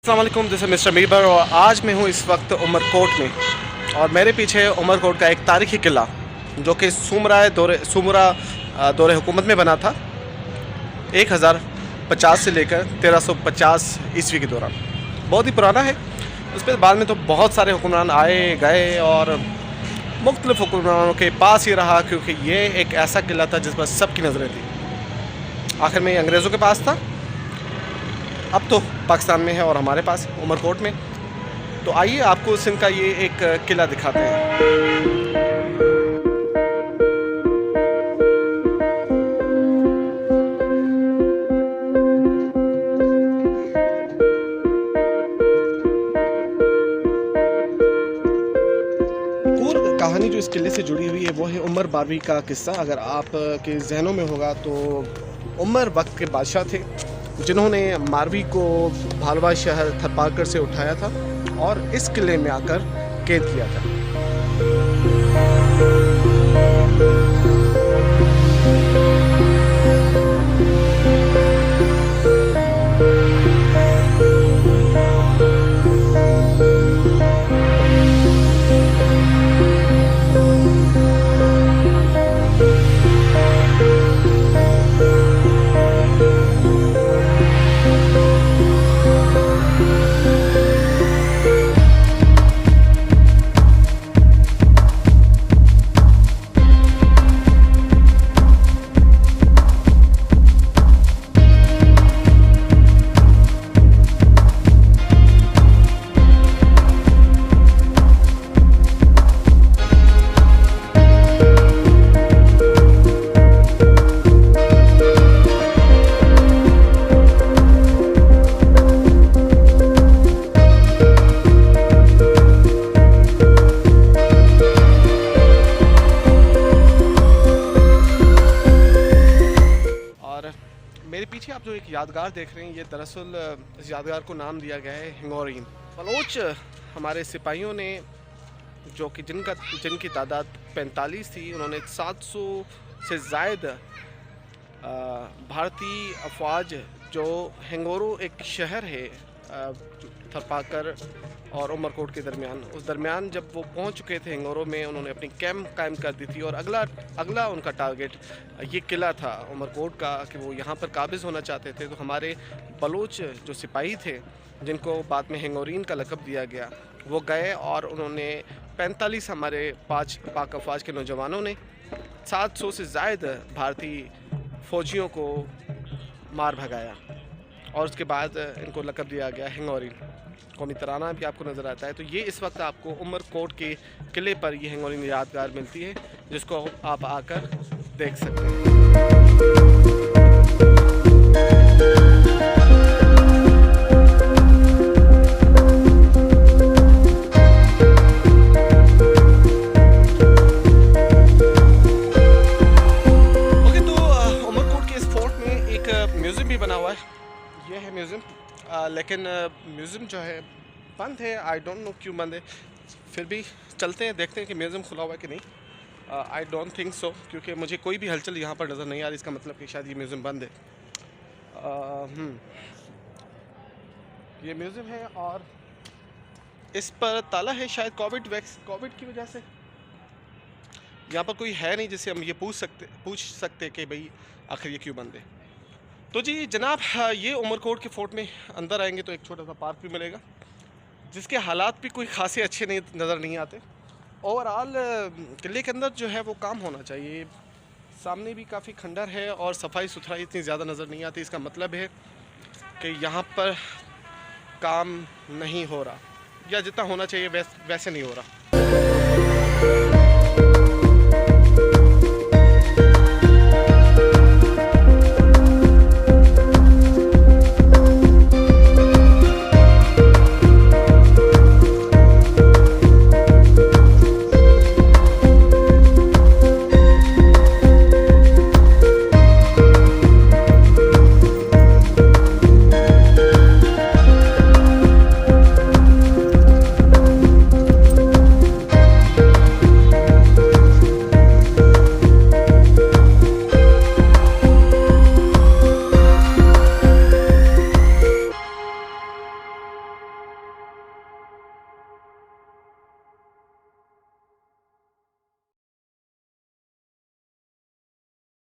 अस्सलाम वालेकुम, this is mister मीबर और आज मैं हूँ इस वक्त उमरकोट में और मेरे पीछे उमरकोट का एक तारीख़ी किला जो कि सुमरा दौरे हुकूमत में बना था 1050 से लेकर 1350 ईस्वी के दौरान। बहुत ही पुराना है। उस पर बाद में तो बहुत सारे हुक्मरान आए गए और मुख्तलिफ हुक्मरानों के पास ही रहा, क्योंकि ये एक ऐसा किला था जिस पर सबकी नज़रें थी। आखिर में ये अंग्रेज़ों के पास था, अब तो पाकिस्तान में है और हमारे पास उमरकोट में। तो आइए आपको सिंध का ये एक किला दिखाते हैं। पूरी कहानी जो इस किले से जुड़ी हुई है वो है उमर बारवी का किस्सा। अगर आप के जहनों में होगा तो उमर वक्त के बादशाह थे जिन्होंने मारवी को भालवा शहर थरपाकर से उठाया था और इस किले में आकर कैद किया था। मेरे पीछे आप जो एक यादगार देख रहे हैं, ये दरअसल इस यादगार को नाम दिया गया है हिंगोरीन। बलोच हमारे सिपाहियों ने जो कि जिनकी तादाद 45 थी, उन्होंने 700 से ज़ायद भारतीय अफवाज जो हिंगोरो एक शहर है थरपाकर और उमरकोट के दरमियान, उस दरमियान जब वो पहुंच चुके थे हिंगोरो में, उन्होंने अपनी कैंप कायम कर दी थी और अगला उनका टारगेट ये किला था उमरकोट का कि वो यहाँ पर काबिज़ होना चाहते थे। तो हमारे बलोच जो सिपाही थे जिनको बाद में हिंगोरीन का लक़ब दिया गया, वो गए और उन्होंने 45 हमारे पाक अफवाज के नौजवानों ने 700 से ज़ायद भारतीय फ़ौजियों को मार भगाया और उसके बाद इनको लक़ब दिया गया हिंगोरीन। कौमी तराना भी आपको नज़र आता है। तो ये इस वक्त आपको उमरकोट के किले पर ये हिंगोरीन यादगार मिलती है, जिसको आप आकर देख सकते हैं। म्यूज़ियम भी बना हुआ है, ये है म्यूज़ियम, लेकिन म्यूज़ियम जो है बंद है। आई डोंट नो क्यों बंद है, फिर भी चलते हैं देखते हैं कि म्यूज़ियम खुला हुआ है कि नहीं। आई डोंट थिंक सो, क्योंकि मुझे कोई भी हलचल यहाँ पर नज़र नहीं आ रही। इसका मतलब कि शायद ये म्यूज़ियम बंद है। ये म्यूज़ियम है और इस पर ताला है, शायद कोविड की वजह से यहाँ पर कोई है नहीं जिससे हम ये पूछ सकते कि भाई आखिर ये क्यों बंद है। तो जी जनाब, ये उमरकोट के फ़ोर्ट में अंदर आएंगे तो एक छोटा सा पार्क भी मिलेगा, जिसके हालात भी कोई खासे अच्छे नज़र नहीं आते। ओवरऑल किले के अंदर जो है वो काम होना चाहिए। सामने भी काफ़ी खंडर है और सफाई सुथराई इतनी ज़्यादा नज़र नहीं आती। इसका मतलब है कि यहाँ पर काम नहीं हो रहा, या जितना होना चाहिए वैसे नहीं हो रहा।